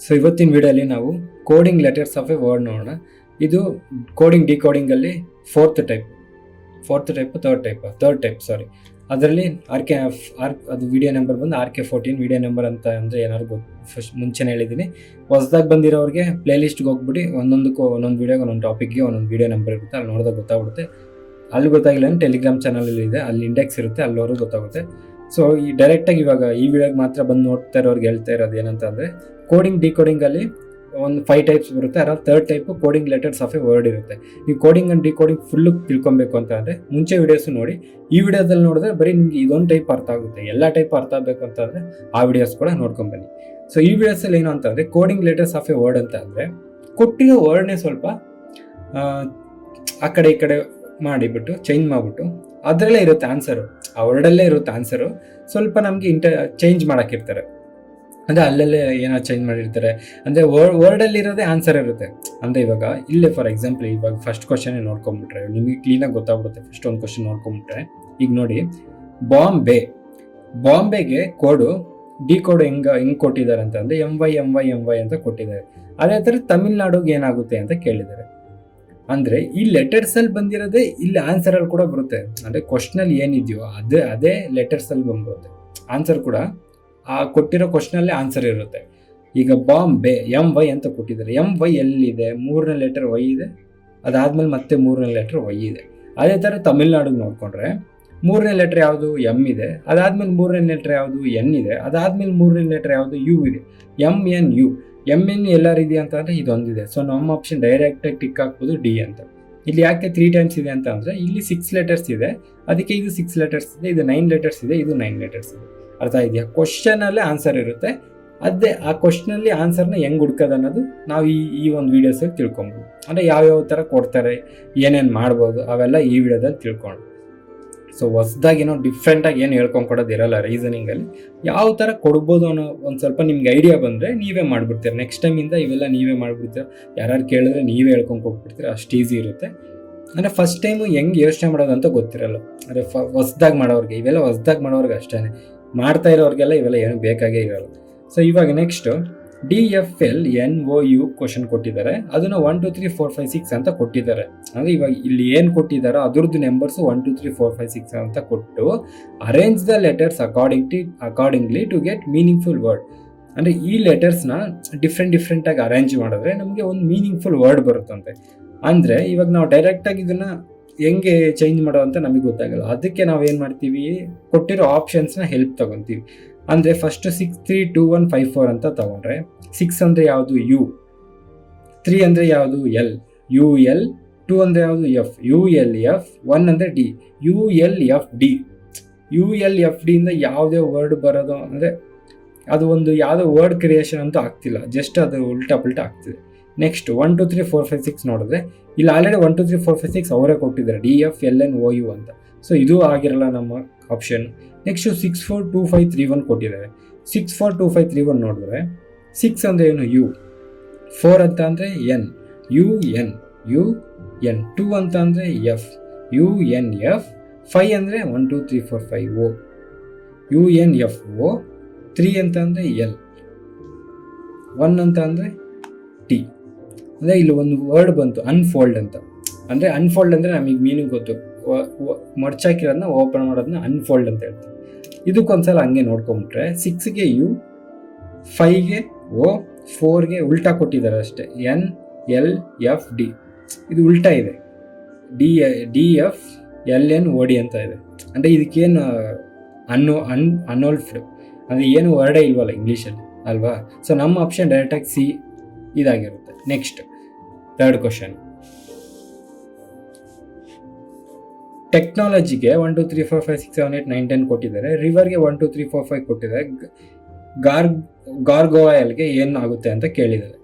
So ಇವತ್ತಿನ ವಿಡಿಯೋಲಿ ನಾವು coding letters of a word ನೋಡೋಣ. ಇದು ಕೋಡಿಂಗ್ ಡಿಕೋಡಿಂಗಲ್ಲಿ ಥರ್ಡ್ ಟೈಪ್ ಅದರಲ್ಲಿ ಅದು ವಿಡಿಯೋ ನಂಬರ್ ಬಂದು RK14 ವಿಡಿಯೋ ನಂಬರ್ ಅಂತ ಅಂದರೆ ಏನಾದ್ರು ಫಸ್ಟ್ ಮುಂಚೆನೇ ಹೇಳಿದ್ದೀನಿ. ಹೊಸದಾಗಿ ಬಂದಿರೋರಿಗೆ ಪ್ಲೇಲಿಸ್ಟ್ಗೆ ಹೋಗ್ಬಿಟ್ಟು ಒಂದೊಂದಕ್ಕೂ ಒಂದೊಂದು ವೀಡಿಯೋಗೆ ಒಂದೊಂದು ಟಾಪಿಕ್ಗೆ ಒಂದೊಂದು ವೀಡಿಯೋ ನಂಬರ್ ಇರುತ್ತೆ, ಅಲ್ಲಿ ನೋಡಿದಾಗ ಗೊತ್ತಾಗ್ಬಿಡುತ್ತೆ. ಅಲ್ಲಿ ಗೊತ್ತಾಗಿಲ್ಲ ಅಂದರೆ ಟೆಲಿಗ್ರಾಮ್ ಚಾನಲಲ್ಲಿ ಇದೆ, ಅಲ್ಲಿ ಇಂಡೆಕ್ಸ್ ಇರುತ್ತೆ, ಅಲ್ಲವರೆಗೂ ಗೊತ್ತಾಗುತ್ತೆ. ಸೊ ಈ ಡೈರೆಕ್ಟಾಗಿ ಇವಾಗ ಈ ವಿಡಿಯೋಗೆ ಮಾತ್ರ ಬಂದು ನೋಡ್ತಾ ಇರೋರಿಗೆ ಹೇಳ್ತಾ ಇರೋದು ಏನಂತ ಅಂದರೆ, ಕೋಡಿಂಗ್ ಡಿಕೋಡಿಂಗಲ್ಲಿ ಒಂದು 5 ಟೈಪ್ಸ್ ಬರುತ್ತೆ. ಅದರಲ್ಲಿ third type coding letters of a word ಇರುತ್ತೆ. ಈ ಕೋಡಿಂಗ್ ಆ್ಯಂಡ್ ಡಿಕೋಡಿಂಗ್ ಫುಲ್ಲು ತಿಳ್ಕೊಬೇಕು ಅಂತ ಅಂದರೆ ಮುಂಚೆ ವೀಡಿಯೋಸು ನೋಡಿ. ಈ ವಿಡಿಯೋದಲ್ಲಿ ನೋಡಿದ್ರೆ ಬರೀ ನಿಮ್ಗೆ ಇದೊಂದು ಟೈಪ್ ಅರ್ಥ ಆಗುತ್ತೆ. ಎಲ್ಲ ಟೈಪ್ ಅರ್ಥ ಆಗಬೇಕು ಅಂತಂದರೆ ಆ ವಿಡಿಯೋಸ್ ಕೂಡ ನೋಡ್ಕೊಂಬನ್ನಿ. ಸೊ ಈ ವಿಡಿಯೋಸಲ್ಲಿ ಏನು ಅಂತಂದರೆ, coding letters of a word ಅಂತ ಅಂದರೆ ಕೊಟ್ಟಿರೋ ವರ್ಡ್ನೇ ಸ್ವಲ್ಪ ಆ ಕಡೆ ಈ ಕಡೆ ಮಾಡಿಬಿಟ್ಟು ಚೇಂಜ್ ಮಾಡಿಬಿಟ್ಟು ಅದರಲ್ಲೇ ಇರುತ್ತೆ ಆನ್ಸರು, ಆ ವರ್ಡಲ್ಲೇ ಇರುತ್ತೆ ಆನ್ಸರು. ಸ್ವಲ್ಪ ನಮಗೆ ಚೇಂಜ್ ಮಾಡೋಕ್ಕಿರ್ತಾರೆ, ಅಂದರೆ ಅಲ್ಲಲ್ಲೇ ಏನೋ ಚೇಂಜ್ ಮಾಡಿರ್ತಾರೆ. ಅಂದರೆ ವರ್ಡಲ್ಲಿ ಇರೋದೇ ಆನ್ಸರ್ ಇರುತ್ತೆ. ಅಂದರೆ ಇವಾಗ ಇಲ್ಲೇ ಫಾರ್ ಎಕ್ಸಾಂಪಲ್ ಇವಾಗ ಫಸ್ಟ್ ಕ್ವಶನೇ ನೋಡ್ಕೊಂಬಿಟ್ರೆ ನಿಮಗೆ ಕ್ಲೀನಾಗಿ ಗೊತ್ತಾಗ್ಬಿಡುತ್ತೆ. ಫಸ್ಟ್ ಒಂದು ಕ್ವಶನ್ ನೋಡ್ಕೊಂಬಿಟ್ರೆ ಈಗ ನೋಡಿ, ಬಾಂಬೆಗೆ ಕೋಡು ಡಿಕೋಡ್ ಹೆಂಗೆ ಕೊಟ್ಟಿದ್ದಾರೆ ಅಂತಂದರೆ MY ಅಂತ ಕೊಟ್ಟಿದ್ದಾರೆ. ಅದೇ ಥರ ತಮಿಳ್ನಾಡುಗೆ ಏನಾಗುತ್ತೆ ಅಂತ ಕೇಳಿದ್ದಾರೆ. ಅಂದರೆ ಈ ಲೆಟರ್ಸಲ್ಲಿ ಬಂದಿರೋದೇ ಇಲ್ಲಿ ಆನ್ಸರಲ್ಲಿ ಕೂಡ ಬರುತ್ತೆ. ಅಂದರೆ ಕ್ವಶನಲ್ಲಿ ಏನಿದೆಯೋ ಅದೇ ಲೆಟರ್ಸಲ್ಲಿ ಬಂದ್ಬಿಡುತ್ತೆ. ಆನ್ಸರ್ ಕೂಡ ಆ ಕೊಟ್ಟಿರೋ ಕ್ವಶನಲ್ಲೇ ಆನ್ಸರ್ ಇರುತ್ತೆ. ಈಗ ಬಾಂಬೆ MY ಅಂತ ಕೊಟ್ಟಿದ್ದಾರೆ. MY ಎಲ್ಲಿದೆ? 3ನೇ ಲೆಟರ್ Y ಇದೆ, ಅದಾದಮೇಲೆ ಮತ್ತೆ 3ನೇ ಲೆಟರ್ Y ಇದೆ. ಅದೇ ಥರ ತಮಿಳ್ನಾಡಿಗೆ ನೋಡಿಕೊಂಡ್ರೆ 3ನೇ ಲೆಟರ್ ಯಾವುದು? M ಇದೆ, ಅದಾದಮೇಲೆ 3ನೇ ಲೆಟರ್ ಯಾವುದು? N ಇದೆ, ಅದಾದಮೇಲೆ 3ನೇ ಲೆಟರ್ ಯಾವುದು? U ಇದೆ. MN ಎಲ್ಲಾರು ಇದೆಯಾ ಅಂತ ಅಂದರೆ ಇದೊಂದಿದೆ. ಸೊ ನಮ್ಮ ಆಪ್ಷನ್ ಡೈರೆಕ್ಟಾಗಿ ಟಿಕ್ ಹಾಕ್ಬೋದು D ಅಂತ. ಇಲ್ಲಿ ಯಾಕೆ 3 ಟೈಮ್ಸ್ ಇದೆ ಅಂತ ಅಂದರೆ ಇಲ್ಲಿ 6 ಲೆಟರ್ಸ್ ಇದೆ, ಅದಕ್ಕೆ ಇದು 6 ಲೆಟರ್ಸ್ ಇದೆ, ಇದು 9 ಲೆಟರ್ಸ್ ಇದೆ, ಇದು 9 ಲೆಟರ್ಸ್ ಇದೆ. ಅರ್ಥ ಇದೆಯಾ? ಕ್ವಶನಲ್ಲೇ ಆನ್ಸರ್ ಇರುತ್ತೆ. ಅದೇ ಆ ಕ್ವಶನಲ್ಲಿ ಆನ್ಸರ್ನ ಹೆಂಗೆ ಹುಡ್ಕೋದು ಅನ್ನೋದು ನಾವು ಈ ಒಂದು ವೀಡಿಯೋಸಲ್ಲಿ ತಿಳ್ಕೊಬೋದು. ಅಂದರೆ ಯಾವ್ಯಾವ ಥರ ಕೊಡ್ತಾರೆ, ಏನೇನು ಮಾಡ್ಬೋದು, ಅವೆಲ್ಲ ಈ ವಿಡಿಯೋದಲ್ಲಿ ತಿಳ್ಕೊಂಡು. ಸೊ ಹೊಸ್ದಾಗಿ ಏನೋ ಡಿಫ್ರೆಂಟಾಗಿ ಏನು ಹೇಳ್ಕೊಂಡ್ಕೊಡೋದು ಇರಲ್ಲ. ರೀಸನಿಂಗಲ್ಲಿ ಯಾವ ಥರ ಕೊಡ್ಬೋದು ಅನ್ನೋ ಒಂದು ಸ್ವಲ್ಪ ನಿಮ್ಗೆ ಐಡಿಯಾ ಬಂದರೆ ನೀವೇ ಮಾಡಿಬಿಡ್ತೀರ. ನೆಕ್ಸ್ಟ್ ಟೈಮಿಂದ ಇವೆಲ್ಲ ನೀವೇ ಮಾಡಿಬಿಡ್ತೀರ. ಯಾರು ಕೇಳಿದ್ರೆ ನೀವೇ ಹೇಳ್ಕೊಂಡು ಹೋಗ್ಬಿಡ್ತೀರ, ಅಷ್ಟು ಈಸಿ ಇರುತ್ತೆ. ಅಂದರೆ ಫಸ್ಟ್ ಟೈಮು ಹೆಂಗೆ ಯೋಚನೆ ಮಾಡೋದು ಅಂತ ಗೊತ್ತಿರಲ್ಲ. ಅಂದರೆ ಹೊಸ್ದಾಗಿ ಮಾಡೋರಿಗೆ ಇವೆಲ್ಲ ಹೊಸ್ದಾಗಿ ಮಾಡೋರಿಗೆ ಅಷ್ಟೇ. ಮಾಡ್ತಾ ಇರೋರಿಗೆಲ್ಲ ಇವೆಲ್ಲ ಏನು ಬೇಕಾಗೇ ಇರೋಲ್ಲ. ಸೊ ಇವಾಗ ನೆಕ್ಸ್ಟು DFL NOU ಕ್ವಶನ್ ಕೊಟ್ಟಿದ್ದಾರೆ. ಅದನ್ನು 1 2 3 4 5 6 ಅಂತ ಕೊಟ್ಟಿದ್ದಾರೆ. ಅಂದರೆ ಇವಾಗ ಇಲ್ಲಿ ಏನು ಕೊಟ್ಟಿದ್ದಾರೋ ಅದ್ರದ್ದು ನಂಬರ್ಸು 1 2 3 4 5 6 ಅಂತ ಕೊಟ್ಟು arrange the letters accordingly to get meaningful word. ಅಂದರೆ ಈ ಲೆಟರ್ಸ್ನ ಡಿಫ್ರೆಂಟಾಗಿ ಅರೇಂಜ್ ಮಾಡಿದ್ರೆ ನಮಗೆ ಒಂದು ಮೀನಿಂಗ್ಫುಲ್ ವರ್ಡ್ ಬರುತ್ತಂತೆ. ಅಂದರೆ ಇವಾಗ ನಾವು ಡೈರೆಕ್ಟಾಗಿ ಇದನ್ನು ಹೆಂಗೆ ಚೇಂಜ್ ಮಾಡೋ ಅಂತ ನಮಗೆ ಗೊತ್ತಾಗಲ್ಲ. ಅದಕ್ಕೆ ನಾವು ಏನು ಮಾಡ್ತೀವಿ, ಕೊಟ್ಟಿರೋ ಆಪ್ಷನ್ಸ್ನ ಹೆಲ್ಪ್ ತೊಗೊತೀವಿ. ಅಂದರೆ ಫಸ್ಟು 6 3 2 1 5 4 ಅಂತ ತೊಗೊಂಡ್ರೆ 6 ಅಂದರೆ ಯಾವುದು? U, 3 ಅಂದರೆ ಯಾವುದು? L, UL, 2 ಅಂದರೆ ಯಾವುದು? F, ULF, 1 ಅಂದರೆ D, ULFD. ULFD ಇಂದ ಯಾವುದೇ ವರ್ಡ್ ಬರೋದು ಅಂದರೆ ಅದು ಒಂದು ಯಾವುದೋ ವರ್ಡ್ ಕ್ರಿಯೇಷನ್ ಅಂತೂ ಆಗ್ತಿಲ್ಲ, ಜಸ್ಟ್ ಅದು ಉಲ್ಟಾ ಪಲ್ಟಾ ಆಗ್ತಿದೆ. ನೆಕ್ಸ್ಟ್ 1 2 3 4 5 6 ನೋಡಿದ್ರೆ ಇಲ್ಲಿ ಆಲ್ರೆಡಿ 1 2 3 4 5 6 ಅವರೇ ಕೊಟ್ಟಿದ್ದಾರೆ, DFLNOU ಅಂತ. ಸೊ ಇದು ಆಗಿರಲ್ಲ ನಮ್ಮ ಆಪ್ಷನ್. ನೆಕ್ಸ್ಟು 6 4 2 5 3 1 ಕೊಟ್ಟಿದ್ದಾರೆ. 6 4 2 5 3 1 ನೋಡಿದ್ರೆ 6 ಅಂದರೆ ಏನು? U, 4 ಅಂತ ಅಂದರೆ N, UN, 2 ಅಂತ ಅಂದರೆ F, UNF, 5 ಅಂದರೆ 1 2 3 4 5 O, UNFO, 3 ಅಂತ ಅಂದರೆ L, 1 ಅಂತ ಅಂದರೆ T. ಅಂದರೆ ಇಲ್ಲಿ ಒಂದು ವರ್ಡ್ ಬಂತು ಅನ್ಫೋಲ್ಡ್ ಅಂತ. ಅಂದರೆ ಅನ್ಫೋಲ್ಡ್ ಅಂದರೆ ನಮಗೆ ಮೀನಿಂಗ್ ಗೊತ್ತು, ಮಡ್ಚಾಕಿರೋದನ್ನ ಓಪನ್ ಮಾಡೋದನ್ನ ಅನ್ಫೋಲ್ಡ್ ಅಂತ ಹೇಳ್ತೀವಿ. ಇದಕ್ಕೊಂದ್ಸಲ ಹಂಗೆ ನೋಡ್ಕೊಂಬಿಟ್ರೆ 6ಗೆ U, 5ಗೆ O, 4ಗೆ ಉಲ್ಟಾ ಕೊಟ್ಟಿದ್ದಾರೆ ಅಷ್ಟೇ, NLFD. ಇದು ಉಲ್ಟಾ ಇದೆ, DFLNOD ಅಂತ ಇದೆ. ಅಂದರೆ ಇದಕ್ಕೇನು ಅನ್ವೋಲ್ಫ್ಡ್ ಅಂದರೆ ಏನು ವರ್ಡೇ ಇಲ್ವಲ್ಲ ಇಂಗ್ಲೀಷಲ್ಲಿ ಅಲ್ವಾ. ಸೊ ನಮ್ಮ ಆಪ್ಷನ್ ಡೈರೆಕ್ಟಾಗಿ C ಇದಾಗಿರುತ್ತೆ. ನೆಕ್ಸ್ಟ್ ಥರ್ಡ್ ಕ್ವಶನ್, ಟೆಕ್ನಾಲಜಿಗೆ 1 2 3 4 5 6 7 8 9 10 ಕೊಟ್ಟಿದ್ದಾರೆ. ರಿವರ್ಗೆ 1 2 3 4 5 ಕೊಟ್ಟಿದ್ದಾರೆ. ಗಾರ್ಗೋಯಲ್ಗೆ ಏನು ಆಗುತ್ತೆ ಅಂತ ಕೇಳಿದ್ದಾರೆ.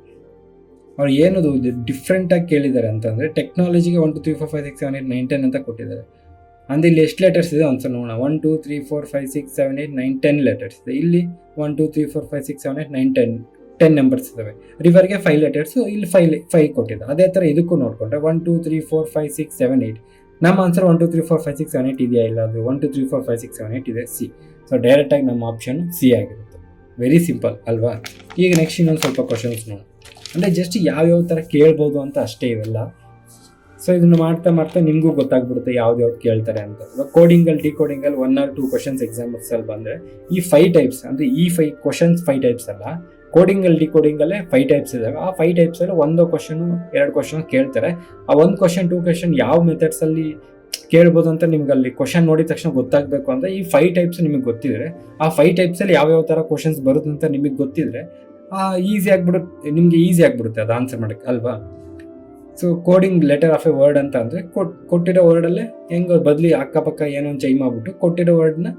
ಅವ್ರು ಏನದು ಡಿಫ್ರೆಂಟಾಗಿ ಕೇಳಿದ್ದಾರೆ ಅಂತಂದರೆ, ಟೆಕ್ನಾಲಜಿಗೆ 1 2 3 4 5 6 7 8 9 10 ಅಂತ ಕೊಟ್ಟಿದ್ದಾರೆ. ಅಂದರೆ ಇಲ್ಲಿ ಎಷ್ಟು ಲೆಟರ್ಸ್ ಇದೆ ಒಂದ್ಸಲ ನೋಡೋಣ. 1 2 3 4 5 6 7 8 9 10 ಲೆಟರ್ಸ್ ಇದೆ. ಇಲ್ಲಿ 1 2 3 4 5 6 7 8 9 10 ನಂಬರ್ಸ್ ಇದ್ದಾವೆ. ರಿವರ್ಗೆ 5 ಲೆಟರ್ಸು, ಇಲ್ಲಿ 5 ಕೊಟ್ಟಿದ್ದಾರೆ. ಅದೇ ಥರ ಇದಕ್ಕೂ ನೋಡಿಕೊಂಡ್ರೆ 1 2 3 4 5 6 7 8 ನಮ್ಮ ಆನ್ಸರ್ 1 2 3 4 5 6 7 8 ಇದೆಯಾ? ಇಲ್ಲ, ಅದು 1 2 3 4 5 6 7 8 ಇದೆ, C. ಸೊ ಡೈರೆಕ್ಟಾಗಿ ನಮ್ಮ ಆಪ್ಷನ್ C ಆಗಿರುತ್ತೆ. ವೆರಿ ಸಿಂಪಲ್ ಅಲ್ವಾ. ಈಗ ನೆಕ್ಸ್ಟ್ ಇನ್ನೊಂದು ಸ್ವಲ್ಪ ಕ್ವಶನ್ಸ್ ನೋಡೋಣ. ಅಂದರೆ ಜಸ್ಟ್ ಯಾವ್ಯಾವ ಥರ ಕೇಳ್ಬೋದು ಅಂತ ಅಷ್ಟೇ ಇವೆಲ್ಲ. ಸೊ ಇದನ್ನು ಮಾಡ್ತಾ ಮಾಡ್ತಾ ನಿಮಗೂ ಗೊತ್ತಾಗ್ಬಿಡುತ್ತೆ ಯಾವ್ದು ಕೇಳ್ತಾರೆ ಅಂತ. ಇವಾಗ ಕೋಡಿಂಗಲ್ಲಿ ಡಿಕೋಡಿಂಗಲ್ಲಿ 1 or 2 ಕ್ವಶನ್ಸ್ ಎಕ್ಸಾಮ್ಸಲ್ಲಿ ಬಂದರೆ ಈ 5 ಟೈಪ್ಸ್ ಅಂದರೆ ಈ 5 ಕ್ವಶನ್ಸ್ 5 ಟೈಪ್ಸ್ ಅಲ್ಲ, ಕೋಡಿಂಗಲ್ಲಿ ಡಿಕೋಡಿಂಗಲ್ಲೇ 5 ಟೈಪ್ಸ್ ಇದ್ದಾಗ ಆ 5 ಟೈಪ್ಸಲ್ಲಿ 1 ಕ್ವಶನು 2 ಕ್ವಶನ್ ಕೇಳ್ತಾರೆ. ಆ 1 ಕ್ವಶನ್ 2 ಕ್ವಶನ್ ಯಾವ ಮೆಥಡ್ಸಲ್ಲಿ ಕೇಳ್ಬೋದು ಅಂತ ನಿಮ್ಗೆ ಅಲ್ಲಿ ಕ್ವಶನ್ ನೋಡಿದ ತಕ್ಷಣ ಗೊತ್ತಾಗಬೇಕು ಅಂದರೆ ಈ 5 ಟೈಪ್ಸ್ ನಿಮಗೆ ಗೊತ್ತಿದ್ರೆ, ಆ 5 ಟೈಪ್ಸಲ್ಲಿ ಯಾವ್ಯಾವ ಥರ ಕ್ವಶನ್ಸ್ ಬರುತ್ತೆ ಅಂತ ನಿಮಗೆ ಗೊತ್ತಿದ್ರೆ ನಿಮಗೆ ಈಸಿ ಆಗಿಬಿಡುತ್ತೆ ಅದು ಆನ್ಸರ್ ಮಾಡೋಕ್ಕೆ ಅಲ್ವಾ. So coding letter of a word ಅಂತ ಅಂದರೆ ಕೊಟ್ಟಿರೋ ವರ್ಡಲ್ಲೇ ಹೆಂಗೆ ಬದಲಿ ಅಕ್ಕಪಕ್ಕ ಏನೋ ಒಂದು ಚೇಂಜ್ ಮಾಡಿಬಿಟ್ಟು ಕೊಟ್ಟಿರೋ ವರ್ಡ್ನ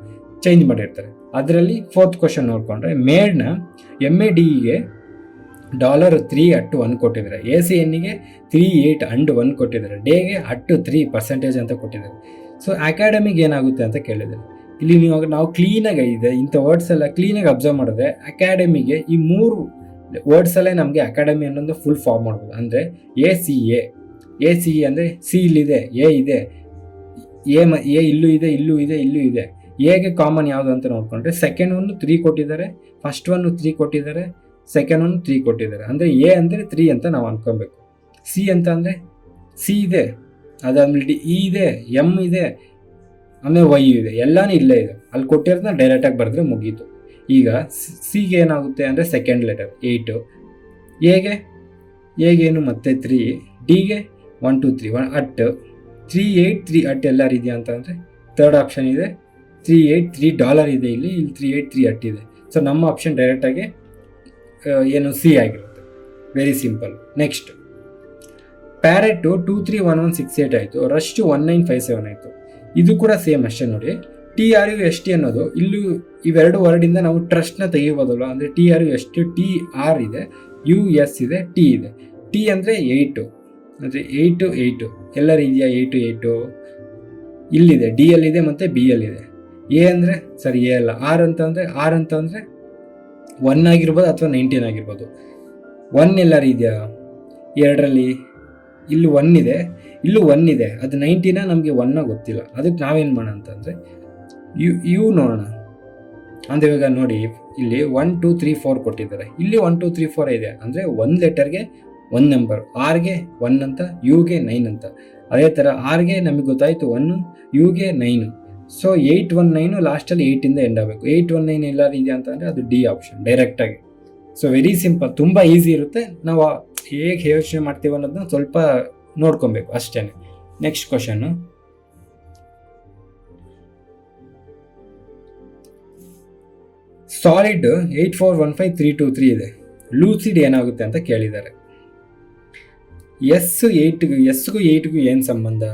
ಚೇಂಜ್ ಮಾಡಿರ್ತಾರೆ. ಅದರಲ್ಲಿ 4th ಕ್ವಶನ್ ನೋಡಿಕೊಂಡ್ರೆ ಮೇಡ್ನ MADEಗೆ $3 ಕೊಟ್ಟಿದ್ದಾರೆ, ACNಗೆ 3.8 ಕೊಟ್ಟಿದ್ದಾರೆ, ಡೇಗೆ @3% ಅಂತ ಕೊಟ್ಟಿದ್ದಾರೆ. ಸೊ ಅಕಾಡೆಮಿಗೆ ಏನಾಗುತ್ತೆ ಅಂತ ಕೇಳಿದ್ದಾರೆ. ಇಲ್ಲಿ ನಾವು ಕ್ಲೀನಾಗಿ ಇದೆ ಇಂಥ ವರ್ಡ್ಸ್ ಎಲ್ಲ ಕ್ಲೀನಾಗಿ ಅಬ್ಸರ್ವ್ ಮಾಡಿದ್ರೆ ಅಕಾಡೆಮಿಗೆ ಈ 3 ವರ್ಡ್ಸಲ್ಲೇ ನಮಗೆ ಅಕಾಡೆಮಿ ಅನ್ನೋದು ಫುಲ್ ಫಾರ್ಮ್ ಮಾಡ್ಬೋದು. ಅಂದರೆ ACE ಅಂದರೆ ಸಿ ಇಲ್ಲಿದೆ, ಎ ಇದೆ, ಎ ಇಲ್ಲೂ ಇದೆ, ಇಲ್ಲೂ ಇದೆ, ಇಲ್ಲೂ ಇದೆ. ಎಗೆ ಕಾಮನ್ ಯಾವುದು ಅಂತ ನೋಡ್ಕೊಂಡ್ರೆ ಸೆಕೆಂಡ್ ಒಂದು 3 ಕೊಟ್ಟಿದ್ದಾರೆ, ಫಸ್ಟ್ ಒಂದು 3 ಕೊಟ್ಟಿದ್ದಾರೆ, ಸೆಕೆಂಡ್ ಒಂದು 3 ಕೊಟ್ಟಿದ್ದಾರೆ. ಅಂದರೆ ಎ ಅಂದರೆ 3 ಅಂತ ನಾವು ಅನ್ಕೊಬೇಕು. ಸಿ ಅಂತ ಅಂದರೆ ಸಿ ಇದೆ, ಅದಾದ್ಮೇಲೆ ಇ ಇದೆ, ಎಮ್ ಇದೆ, ಆಮೇಲೆ ವೈ ಇದೆ, ಎಲ್ಲಾನು ಇಲ್ಲೇ ಇದೆ. ಅಲ್ಲಿ ಕೊಟ್ಟಿರೋದನ್ನ ಡೈರೆಕ್ಟಾಗಿ ಬರೆದ್ರೆ ಮುಗೀತು. ಈಗ ಸಿಗೆ ಏನಾಗುತ್ತೆ ಅಂದರೆ ಸೆಕೆಂಡ್ ಲೆಟರ್ 8, ಎಗೇನು ಮತ್ತೆ 3, ಡಿಗೆ 1 2 3 1 $3.8 ಎಲ್ಲ ಇದೆಯಾ ಅಂತ ಅಂದರೆ ಥರ್ಡ್ ಆಪ್ಷನ್ ಇದೆ $3.8 ಇದೆ, ಇಲ್ಲಿ $3.8 ಇದೆ. ಸೊ ನಮ್ಮ ಆಪ್ಷನ್ ಡೈರೆಕ್ಟಾಗಿ ಏನು ಸಿ ಆಗಿರುತ್ತೆ. Very simple. ನೆಕ್ಸ್ಟ್ ಪ್ಯಾರೆಟು 231168 ಆಯಿತು, ರಷ್ಟು 1957 ಆಯಿತು. ಇದು ಕೂಡ ಸೇಮ್ ಅಷ್ಟೇ ನೋಡಿ. TRUST ಅನ್ನೋದು ಇಲ್ಲೂ ಇವೆರಡು ವರ್ಡಿಂದ ನಾವು ಟ್ರಸ್ಟ್ನ ತೆಗಿಬೋದಲ್ವ. ಅಂದರೆ TRUST TR ಇದೆ, US ಇದೆ, T ಇದೆ. T ಅಂದರೆ 8 ಅಂದರೆ 8 ಎಲ್ಲರ ಇದೆಯಾ 8 ಇಲ್ಲಿದೆ, D ಅಲ್ಲಿದೆ ಮತ್ತು B ಅಲ್ಲಿದೆ. ಎ ಅಂದರೆ ಸರಿ ಎ ಅಲ್ಲ, ಆರ್ ಅಂತಂದರೆ 1 ಆಗಿರ್ಬೋದು ಅಥವಾ 19 ಆಗಿರ್ಬೋದು. 1 ಎಲ್ಲರೂ ಇದೆಯಾ ಎರಡರಲ್ಲಿ, ಇಲ್ಲಿ 1 ಇದೆ, ಇಲ್ಲೂ 1 ಇದೆ, ಅದು 19 ನಮಗೆ 1 ಗೊತ್ತಿಲ್ಲ. ಅದಕ್ಕೆ ನಾವೇನು ಮಾಡೋಣ ಅಂತಂದರೆ ಯು ನೋಡೋಣ. ಅಂದರೆ ಇವಾಗ ನೋಡಿ ಇಲ್ಲಿ 1 2 3 4 ಕೊಟ್ಟಿದ್ದಾರೆ, ಇಲ್ಲಿ 1 2 3 4 ಇದೆ. ಅಂದರೆ 1 ಲೆಟರ್ಗೆ 1 ನಂಬರ್, ಆರ್ಗೆ 1 ಅಂತ, ಯುಗೆ 9 ಅಂತ. ಅದೇ ಥರ ಆರ್ಗೆ ನಮಗೆ ಗೊತ್ತಾಯಿತು 1, ಯುಗೆ 9. ಸೊ 819 ಲಾಸ್ಟಲ್ಲಿ 8ಇಂದ ಎಂಡ್ ಆಗಬೇಕು. 819 ಎಲ್ಲರೂ ಇದೆಯಾ ಅಂತಂದರೆ ಅದು ಡಿ ಆಪ್ಷನ್ ಡೈರೆಕ್ಟಾಗಿ. ಸೊ ವೆರಿ ಸಿಂಪಲ್, ತುಂಬ ಈಸಿ ಇರುತ್ತೆ. ನಾವು ಹೇಗೆ ಯೋಚನೆ ಮಾಡ್ತೀವಿ ಅನ್ನೋದನ್ನ ಸ್ವಲ್ಪ ನೋಡ್ಕೊಬೇಕು ಅಷ್ಟೇ. ನೆಕ್ಸ್ಟ್ ಕ್ವಶನ್ನು, ಸಾಲಿಡ್ 8415323 ಇದೆ, ಲೂಸಿಡ್ ಏನಾಗುತ್ತೆ ಅಂತ ಕೇಳಿದ್ದಾರೆ. ಎಸ್ಗೂ 8ಗೂ ಏನು ಸಂಬಂಧ?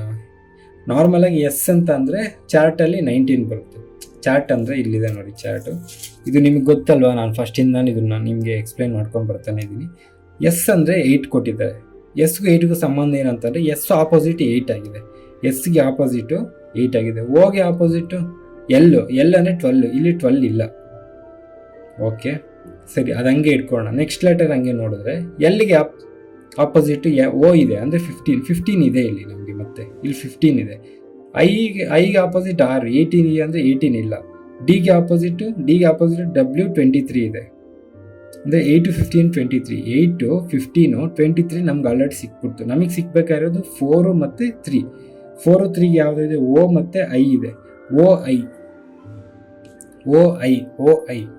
ನಾರ್ಮಲಾಗಿ ಎಸ್ ಅಂತ ಅಂದರೆ ಚಾರ್ಟಲ್ಲಿ 19 ಬರುತ್ತೆ. ಚಾರ್ಟ್ ಅಂದರೆ ಇಲ್ಲಿದೆ ನೋಡಿ ಚಾರ್ಟು, ಇದು ನಿಮಗೆ ಗೊತ್ತಲ್ವಾ, ನಾನು ಫಸ್ಟಿಂದ ಇದನ್ನು ನಿಮಗೆ ಎಕ್ಸ್ಪ್ಲೈನ್ ಮಾಡ್ಕೊಂಡು ಬರ್ತಾನೆ ಇದ್ದೀನಿ. ಎಸ್ ಅಂದರೆ 8 ಕೊಟ್ಟಿದ್ದಾರೆ, ಎಸ್ಗೂ 8ಗೂ ಸಂಬಂಧ ಏನಂತಂದರೆ ಎಸ್ ಆಪೋಸಿಟ್ 8 ಆಗಿದೆ, ಎಸ್ಗೆ ಆಪೋಸಿಟು 8 ಆಗಿದೆ. ಓಗೆ ಆಪೋಸಿಟು ಎಲ್ ಅಂದರೆ 12, ಇಲ್ಲಿ 12 ಇಲ್ಲ. ಓಕೆ ಸರಿ, ಅದು ಹಂಗೆ ಇಟ್ಕೊಳ್ಳೋಣ. ನೆಕ್ಸ್ಟ್ ಲೆಟರ್ ಹಂಗೆ ನೋಡಿದ್ರೆ ಎಲ್ಲಿಗೆ ಆಪೋಸಿಟು ಓ ಇದೆ ಅಂದರೆ 15 ಇದೆ ಇಲ್ಲಿ ನಮಗೆ, ಮತ್ತೆ ಇಲ್ಲಿ 15 ಇದೆ. ಐಗೆ ಆಪೋಸಿಟ್ ಆರ್ 18 ಇದೆ ಅಂದರೆ 18 ಇಲ್ಲ. ಡಿಗೆ ಆಪೋಸಿಟ್ ಡಬ್ಲ್ಯೂ 23 ಇದೆ, ಅಂದರೆ 8 15 23, 8 15 23 ನಮ್ಗೆ ಆಲ್ರೆಡಿ ಸಿಕ್ಬಿಡ್ತು. ನಮಗೆ ಸಿಕ್ಬೇಕಾಗಿರೋದು 4 ಮತ್ತು 3. 4 3 ಯಾವುದಿದೆ, ಓ ಮತ್ತು ಐ ಇದೆ. ಓ ಐ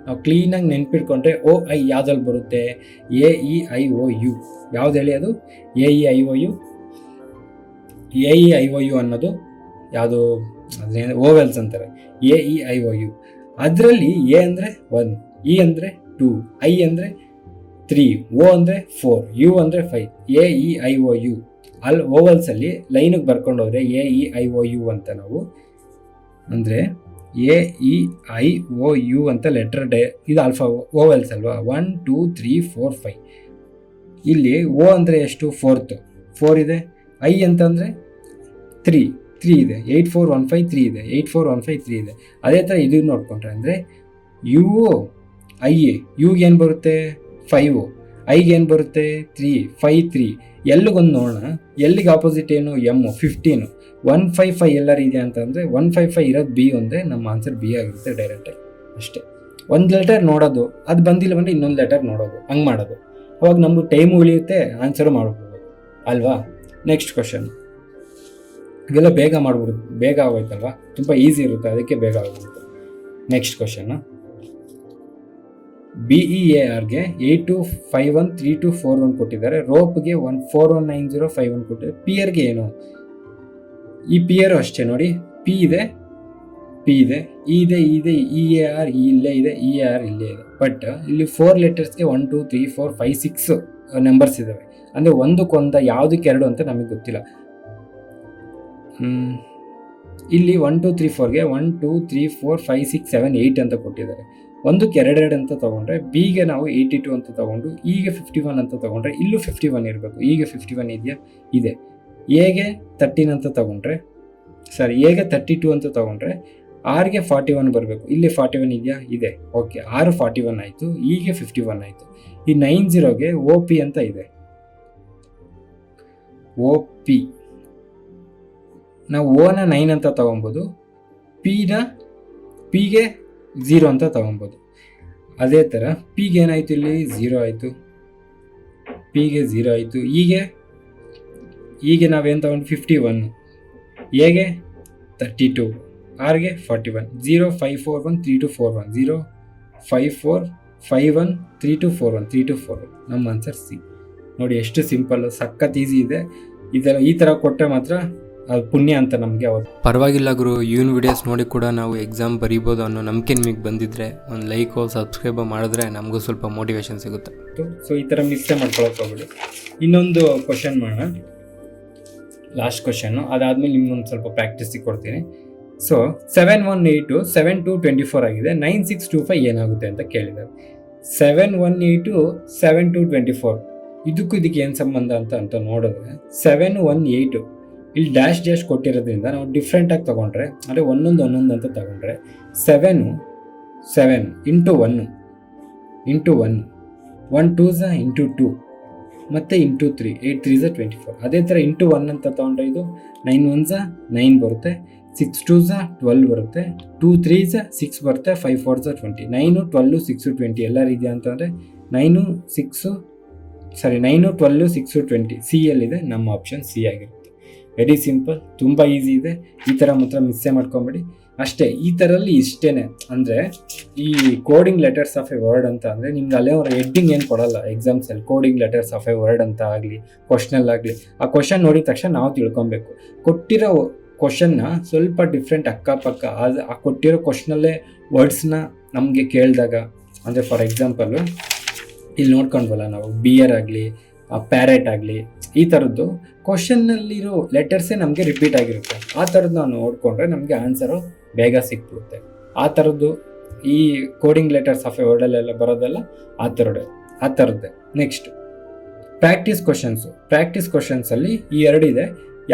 ನಾವು ಕ್ಲೀನಾಗಿ ನೆನ್ಪಿಟ್ಕೊಂಡ್ರೆ ಓ ಐ ಯಾವುದ್ರಲ್ಲಿ ಬರುತ್ತೆ, AEIOU. ಯಾವ್ದು ಹೇಳಿ ಅದು AEIOU. AEIOU ಅನ್ನೋದು ಯಾವುದು, ಅದೇನು ಓವೆಲ್ಸ್ ಅಂತಾರೆ, AEIOU. ಅದರಲ್ಲಿ ಎ ಅಂದರೆ 1, ಇ ಅಂದರೆ 2, ಐ ಅಂದರೆ 3, ಓ ಅಂದರೆ 4, ಯು ಅಂದರೆ 5. AEIOU ಅಲ್ಲಿ ಓವಲ್ಸಲ್ಲಿ ಲೈನಿಗೆ ಬರ್ಕೊಂಡು ಹೋದರೆ AEIOU ಅಂತ ನಾವು ಅಂದರೆ AEIOU ಅಂತ ಲೆಟರ್ ಇದು ಆಲ್ಫಾ ಓವೆಲ್ಸ್ ಅಲ್ವಾ. 1 2 3 4 5. ಇಲ್ಲಿ ಓ ಅಂದರೆ ಎಷ್ಟು, 4 ಇದೆ. ಐ ಅಂತಂದರೆ 3 ಇದೆ, 84153 ಇದೆ, 84153 ಇದೆ. ಅದೇ ಥರ ಇದು ನೋಡ್ಕೊಂಡ್ರೆ ಅಂದರೆ ಯುಗೆ ಏನು ಬರುತ್ತೆ 5, ಐಗೆ ಏನು ಬರುತ್ತೆ 3 5 3. ಎಲ್ಲಿಗೊಂದು ನೋಡೋಣ, ಎಲ್ಲಿಗೆ ಆಪೋಸಿಟ್ ಏನು ಎಮ್ 15. 155 ಎಲ್ಲರೂ ಇದೆ ಅಂತಂದರೆ 155 ಇರೋದು ಬಿ ಒಂದೇ, ನಮ್ಮ ಆನ್ಸರ್ ಬಿ ಆಗಿರುತ್ತೆ ಡೈರೆಕ್ಟಾಗಿ ಅಷ್ಟೇ. ಒಂದು ಲೆಟರ್ ನೋಡೋದು, ಅದು ಬಂದಿಲ್ಲ ಬಂದರೆ ಇನ್ನೊಂದು ಲೆಟರ್ ನೋಡೋದು, ಹಂಗೆ ಮಾಡೋದು. ಅವಾಗ ನಮ್ಗೆ ಟೈಮು ಉಳಿಯುತ್ತೆ, ಆನ್ಸರು ಮಾಡ್ಬೋದು ಅಲ್ವಾ. ನೆಕ್ಸ್ಟ್ ಕ್ವಶನ್, ಇವೆಲ್ಲ ಬೇಗ ಮಾಡ್ಬಿಡುತ್ತೆ, ಬೇಗ ಆಗೋಯ್ತಲ್ವಾ, ತುಂಬ ಈಸಿ ಇರುತ್ತೆ, ಅದಕ್ಕೆ ಬೇಗ ಆಗೋಗುತ್ತೆ. ನೆಕ್ಸ್ಟ್ ಕ್ವಶನ್ನು, BEARಗೆ 82513241 ಕೊಟ್ಟಿದ್ದಾರೆ, ರೋಪ್ಗೆ 141905 ಕೊಟ್ಟಿದ್ದಾರೆ. ಪಿಯರ್ಗೆ ಏನು? ಈ ಪಿಯರು ಅಷ್ಟೇ ನೋಡಿ, ಪಿ ಇದೆ, ಇ ಇದೆ, EAR ಇಲ್ಲೇ ಇದೆ, EAR ಇಲ್ಲೇ ಇದೆ. ಬಟ್ ಇಲ್ಲಿ 4 ಲೆಟರ್ಸ್ಗೆ 1 2 3 4 5 6 ನಂಬರ್ಸ್ ಇದ್ದಾವೆ. ಅಂದರೆ ಒಂದಕ್ಕೊಂದ ಯಾವುದಕ್ಕೆ ಎರಡು ಅಂತ ನಮಗೆ ಗೊತ್ತಿಲ್ಲ. ಇಲ್ಲಿ 1 2 3 4ಗೆ 1 2 3 4 5 6 7 8 ಅಂತ ಕೊಟ್ಟಿದ್ದಾರೆ. ಒಂದಕ್ಕೆ ಎರಡೆರಡು ಅಂತ ತೊಗೊಂಡ್ರೆ, ಬಿಗೆ ನಾವು 82 ಅಂತ ತೊಗೊಂಡು, ಈಗ 51 ಅಂತ ತೊಗೊಂಡ್ರೆ ಇಲ್ಲೂ 51 ಇರಬೇಕು. ಈಗ 51 ಇದೆಯಾ? ಇದೆ. ಎಗೆ 13 ಅಂತ ತೊಗೊಂಡ್ರೆ, ಎಗೆ 32 ಅಂತ ತೊಗೊಂಡ್ರೆ ಆರ್ಗೆ 41 ಬರಬೇಕು. ಇಲ್ಲಿ 41 ಇದೆಯಾ? ಇದೆ. ಓಕೆ, 6 41 ಆಯಿತು, ಈಗ 51 ಆಯಿತು. ಈ 90ಗೆ OP ಅಂತ ಇದೆ. OP ನಾವು ಓನ 9 ಅಂತ ತೊಗೊಬೋದು, ಪಿಗೆ 0 ಅಂತ ತೊಗೊಬೋದು. ಅದೇ ಥರ ಪಿಗೆ ಏನಾಯಿತು? ಇಲ್ಲಿ 0 ಆಯಿತು, ಪಿಗೆ 0 ಆಯಿತು. ಈಗ ನಾವೇನು ತೊಗೊಂಡು 51, ಎಗೆ 32, ಆರ್ಗೆ 41. 0 5 4 1 3 2 4 1 0 5 4 5 1 3 2 4 1 3 2 4 1. ನಮ್ಮ ಆನ್ಸರ್ ಸಿ. ನೋಡಿ ಎಷ್ಟು ಸಿಂಪಲ್ಲು, ಸಖತ್ ಈಸಿ ಇದೆ. ಈ ಥರ ಕೊಟ್ಟರೆ ಮಾತ್ರ ಅದು ಪುಣ್ಯ ಅಂತ ನಮಗೆ. ಅವತ್ತು ಪರವಾಗಿಲ್ಲ ಗುರು, ಇವನ್ ವಿಡಿಯೋಸ್ ನೋಡಿ ಕೂಡ ನಾವು ಎಕ್ಸಾಮ್ ಬರೀಬೋದು ಅನ್ನೋ ನಂಬಿಕೆ ನಿಮಗೆ ಬಂದಿದ್ದರೆ ಒಂದು ಲೈಕು ಸಬ್ಸ್ಕ್ರೈಬ್ ಮಾಡಿದ್ರೆ ನಮಗೂ ಸ್ವಲ್ಪ ಮೋಟಿವೇಶನ್ ಸಿಗುತ್ತೆ. ಸೊ ಈ ಥರ ಮಿಸ್ಸೇ ಮಾಡ್ಕೊಳಕ್ಕೆ ಹೋಗ್ಬಿಡಿ. ಇನ್ನೊಂದು ಕ್ವಶನ್ ಮಾಡೋಣ, ಲಾಸ್ಟ್ ಕ್ವಶನ್ನು. ಅದಾದಮೇಲೆ ನಿಮ್ಗೊಂದು ಸ್ವಲ್ಪ ಪ್ರಾಕ್ಟೀಸಿಗೆ ಕೊಡ್ತೀನಿ. ಸೊ 7182 7224 ಆಗಿದೆ, 9625 ಏನಾಗುತ್ತೆ ಅಂತ ಕೇಳಿದ್ದಾರೆ. 7182 7224 ಇದಕ್ಕೆ ಏನು ಸಂಬಂಧ ಅಂತ ನೋಡಿದ್ರೆ, 718 ಇಲ್ಲಿ ಡ್ಯಾಶ್ ಕೊಟ್ಟಿರೋದ್ರಿಂದ ನಾವು ಡಿಫ್ರೆಂಟಾಗಿ ತೊಗೊಂಡ್ರೆ, ಅಂದರೆ ಒಂದೊಂದು ಅಂತ ತೊಗೊಂಡ್ರೆ 7 ಇಂಟು 1 1 2 ಇಂಟು 2 ಮತ್ತು ಇಂಟು 3 8 3 24. ಅದೇ ಥರ ಇಂಟು 1 ಅಂತ ತೊಗೊಂಡ್ರೆ ಇದು 9 1 9 ಬರುತ್ತೆ, 6 2 12 ಬರುತ್ತೆ, 2 3 6 ಬರುತ್ತೆ, 5 4 20. 9 12 6 20 ಎಲ್ಲ ಇದೆಯಾ ಅಂತಂದರೆ 9 12 6 20 ಸಿ ಎಲ್ಲಿದೆ? ನಮ್ಮ ಆಪ್ಷನ್ ಸಿ ಆಗಿರುತ್ತೆ. ವೆರಿ ಸಿಂಪಲ್, ತುಂಬ ಈಸಿ ಇದೆ. ಈ ಥರ ಮಾತ್ರ ಮಿಸ್ಸೇ ಮಾಡ್ಕೊಂಬೇಡಿ ಅಷ್ಟೇ. ಈ ಥರಲ್ಲಿ ಇಷ್ಟೇ. ಅಂದರೆ ಈ coding letters of a word ಅಂತ ಅಂದರೆ ನಿಮ್ಗೆ ಅಲ್ಲೇ ಅವ್ರ ಹೆಡ್ಡಿಂಗ್ ಏನು ಕೊಡಲ್ಲ ಎಕ್ಸಾಮ್ಸಲ್ಲಿ. Coding letters of a word ಅಂತ ಆಗಲಿ, ಕ್ವಶ್ನಲ್ಲಾಗಲಿ, ಆ ಕ್ವಶನ್ ನೋಡಿದ ತಕ್ಷಣ ನಾವು ತಿಳ್ಕೊಬೇಕು. ಕೊಟ್ಟಿರೋ ಕ್ವಶನ್ನ ಸ್ವಲ್ಪ ಡಿಫ್ರೆಂಟ್ ಅಕ್ಕಪಕ್ಕ ಆ ಕೊಟ್ಟಿರೋ ಕ್ವಶ್ನಲ್ಲೇ ವರ್ಡ್ಸ್ನ ನಮಗೆ ಕೇಳಿದಾಗ, ಅಂದರೆ ಫಾರ್ ಎಕ್ಸಾಂಪಲ್ಲು ಇಲ್ಲಿ ನೋಡ್ಕೊಂಡ್ವಲ್ಲ ನಾವು, ಬಿಯರ್ ಆಗಲಿ, ಪ್ಯಾರೆಟ್ ಆಗಲಿ, ಈ ಥರದ್ದು ಕ್ವಶನ್ನಲ್ಲಿರೋ ಲೆಟರ್ಸೇ ನಮಗೆ ರಿಪೀಟ್ ಆಗಿರುತ್ತೆ. ಆ ಥರದ್ದು ನಾವು ನೋಡಿಕೊಂಡ್ರೆ ನಮಗೆ ಆನ್ಸರು ಬೇಗ ಸಿಕ್ಬಿಡುತ್ತೆ. ಆ ಥರದ್ದು ಈ ಕೋಡಿಂಗ್ ಲೆಟರ್ಸ್ ಆಫ್ ಎ ವರ್ಡಲ್ಲೆಲ್ಲ ಬರೋದಲ್ಲ, ಆ ಥರದ್ದೇ. ನೆಕ್ಸ್ಟ್ ಪ್ರಾಕ್ಟೀಸ್ ಕ್ವಶನ್ಸಲ್ಲಿ ಈ ಎರಡಿದೆ.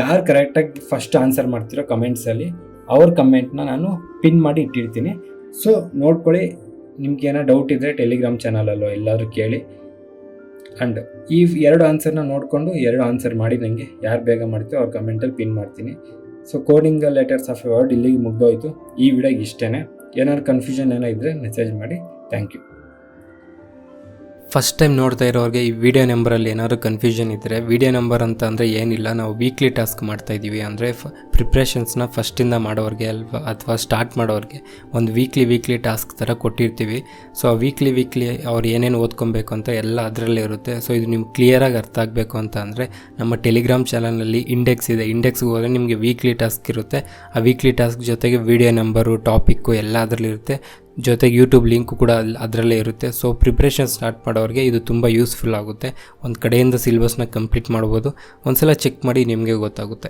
ಯಾರು ಕರೆಕ್ಟಾಗಿ ಫಸ್ಟ್ ಆನ್ಸರ್ ಮಾಡ್ತಿರೋ ಕಮೆಂಟ್ಸಲ್ಲಿ ಅವ್ರ ಕಮೆಂಟ್ನ ನಾನು ಪಿನ್ ಮಾಡಿ ಇಟ್ಟಿರ್ತೀನಿ. ಸೊ ನೋಡ್ಕೊಳ್ಳಿ, ನಿಮ್ಗೇನೋ ಡೌಟ್ ಇದ್ದರೆ ಟೆಲಿಗ್ರಾಮ್ ಚಾನಲಲ್ಲೋ ಎಲ್ಲಾದರೂ ಕೇಳಿ. ಆ್ಯಂಡ್ ಈ 2 ಆನ್ಸರ್ನ ನೋಡಿಕೊಂಡು 2 ಆನ್ಸರ್ ಮಾಡಿ ನನಗೆ ಯಾರು ಬೇಗ ಮಾಡ್ತೀವೋ ಅವ್ರ ಕಮೆಂಟಲ್ಲಿ ಪಿನ್ ಮಾಡ್ತೀನಿ. So coding letters of a word ಇಲ್ಲಿಗೆ ಮುಗ್ದೋಯ್ತು. ಈ ವಿಡಿಯೋಗೆ ಇಷ್ಟೇ. ಏನಾದ್ರು ಕನ್ಫ್ಯೂಷನ್ ಏನೋ ಇದ್ದರೆ ಮೆಸೇಜ್ ಮಾಡಿ. Thank you. ಫಸ್ಟ್ ಟೈಮ್ ನೋಡ್ತಾ ಇರೋರಿಗೆ ಈ ವಿಡಿಯೋ ನಂಬರಲ್ಲಿ ಏನಾದರೂ ಕನ್ಫ್ಯೂಷನ್ ಇದ್ದರೆ, ವಿಡಿಯೋ ನಂಬರ್ ಅಂತ ಅಂದರೆ ಏನಿಲ್ಲ, ನಾವು ವೀಕ್ಲಿ ಟಾಸ್ಕ್ ಮಾಡ್ತಾಯಿದ್ದೀವಿ. ಅಂದರೆ ಪ್ರಿಪ್ರೇಷನ್ಸ್ನ ಫಸ್ಟಿಂದ ಮಾಡೋರಿಗೆ ಅಥವಾ ಸ್ಟಾರ್ಟ್ ಮಾಡೋರಿಗೆ ಒಂದು ವೀಕ್ಲಿ ಟಾಸ್ಕ್ ಥರ ಕೊಟ್ಟಿರ್ತೀವಿ. ಸೊ ಆ ವೀಕ್ಲಿ ಅವ್ರು ಏನೇನು ಓದ್ಕೊಬೇಕು ಅಂತ ಎಲ್ಲ ಅದರಲ್ಲೇ ಇರುತ್ತೆ. ಸೊ ಇದು ನಿಮ್ಗೆ ಕ್ಲಿಯರಾಗಿ ಅರ್ಥ ಆಗಬೇಕು ಅಂತ ಅಂದರೆ ನಮ್ಮ ಟೆಲಿಗ್ರಾಮ್ ಚಾನಲ್ನಲ್ಲಿ ಇಂಡೆಕ್ಸ್ ಇದೆ. ಇಂಡೆಕ್ಸ್ಗೆ ಹೋದರೆ ನಿಮಗೆ ವೀಕ್ಲಿ ಟಾಸ್ಕ್ ಇರುತ್ತೆ. ಆ ವೀಕ್ಲಿ ಟಾಸ್ಕ್ ಜೊತೆಗೆ ವಿಡಿಯೋ ನಂಬರು, ಟಾಪಿಕ್ಕು ಎಲ್ಲ ಅದರಲ್ಲಿರುತ್ತೆ. ಜೊತೆಗೆ ಯೂಟ್ಯೂಬ್ ಲಿಂಕು ಕೂಡ ಅದರಲ್ಲೇ ಇರುತ್ತೆ. ಸೊ ಪ್ರಿಪ್ರೇಷನ್ ಸ್ಟಾರ್ಟ್ ಮಾಡೋರಿಗೆ ಇದು ತುಂಬ ಯೂಸ್ಫುಲ್ ಆಗುತ್ತೆ. ಒಂದು ಕಡೆಯಿಂದ ಸಿಲೆಬಸ್ನ ಕಂಪ್ಲೀಟ್ ಮಾಡ್ಬೋದು. ಒಂದು ಸಲ ಚೆಕ್ ಮಾಡಿ ನಿಮಗೆ ಗೊತ್ತಾಗುತ್ತೆ.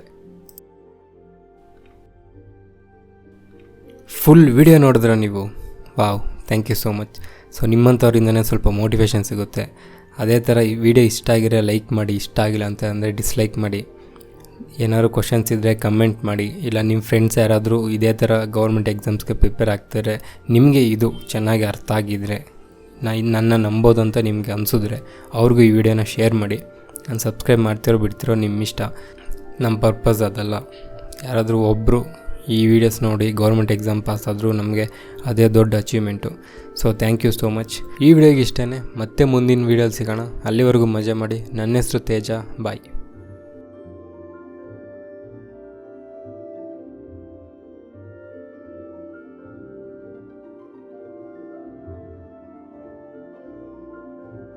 ಫುಲ್ ವಿಡಿಯೋ ನೋಡಿದ್ರೆ ನೀವು, wow, thank you so much. So ನಿಮ್ಮಂಥವ್ರಿಂದನೇ ಸ್ವಲ್ಪ ಮೋಟಿವೇಶನ್ ಸಿಗುತ್ತೆ. ಅದೇ ಥರ ಈ ವಿಡಿಯೋ ಇಷ್ಟ ಆಗಿರೋ ಲೈಕ್ ಮಾಡಿ, ಇಷ್ಟ ಆಗಿಲ್ಲ ಅಂತ ಅಂದರೆ ಡಿಸ್ಲೈಕ್ ಮಾಡಿ. ಏನಾದ್ರು ಕ್ವಶನ್ಸ್ ಇದ್ದರೆ ಕಮೆಂಟ್ ಮಾಡಿ. ಇಲ್ಲ ನಿಮ್ಮ ಫ್ರೆಂಡ್ಸ್ ಯಾರಾದರೂ ಇದೇ ಥರ ಗೌರ್ಮೆಂಟ್ ಎಕ್ಸಾಮ್ಸ್ಗೆ ಪ್ರಿಪೇರ್ ಆಗ್ತಾರೆ, ನಿಮಗೆ ಇದು ಚೆನ್ನಾಗಿ ಅರ್ಥ ಆಗಿದ್ದರೆ, ನನ್ನ ನಂಬೋದು ಅಂತ ನಿಮಗೆ ಅನಿಸಿದ್ರೆ ಅವ್ರಿಗೂ ಈ ವಿಡಿಯೋನ ಶೇರ್ ಮಾಡಿ. ನಾನು ಸಬ್ಸ್ಕ್ರೈಬ್ ಮಾಡ್ತಿರೋ ಬಿಡ್ತಿರೋ ನಿಮ್ಮ ಇಷ್ಟ. ನಮ್ಮ ಪರ್ಪಸ್ ಅದಲ್ಲ. ಯಾರಾದರೂ ಒಬ್ಬರು ಈ ವಿಡಿಯೋಸ್ ನೋಡಿ ಗೌರ್ಮೆಂಟ್ ಎಕ್ಸಾಮ್ ಪಾಸ್ ಆದರೂ ನಮಗೆ ಅದೇ ದೊಡ್ಡ achievement. So thank you so much. ಈ ವಿಡಿಯೋಗೆ ಇಷ್ಟೇ, ಮತ್ತೆ ಮುಂದಿನ ವೀಡಿಯೋಲಿ ಸಿಗೋಣ. ಅಲ್ಲಿವರೆಗೂ ಮಜಾ ಮಾಡಿ. ನನ್ನ ಹೆಸರು ತೇಜ. ಬಾಯ್.